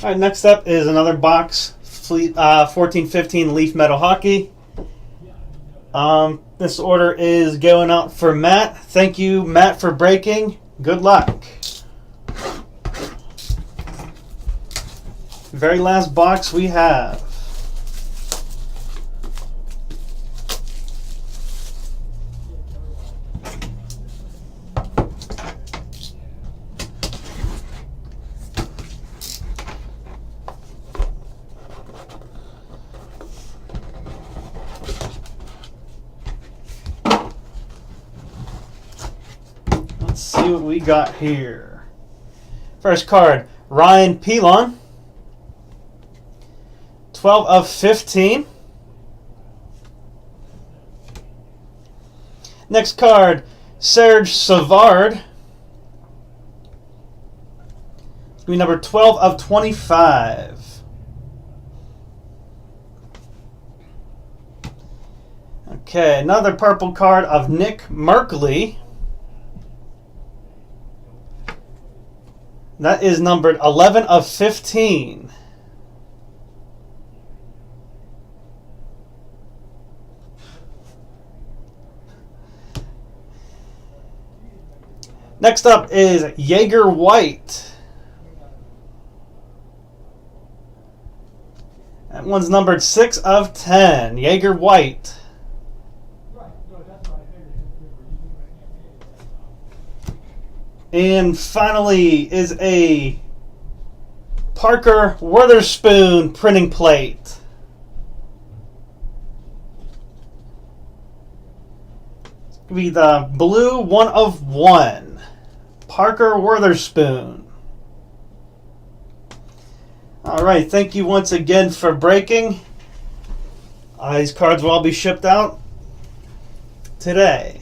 All right, next up is another box, 14-15 Leaf Metal Hockey. This order is going out for Matt. Thank you, Matt, for breaking. Good luck. Very last box we have. Let's see what we got here. First card, Ryan Pilon. 12 of 15. Next card, Serge Savard. It's going to be number 12 of 25. Okay, another purple card of Nick Merkley. That is numbered 11 of 15. Next up is Jaeger White. That one's numbered 6 of 10. Jaeger White. And finally is a Parker Witherspoon printing plate. It's going to be the blue 1 of 1. Parker Witherspoon. All right, thank you once again for breaking. These cards will all be shipped out today.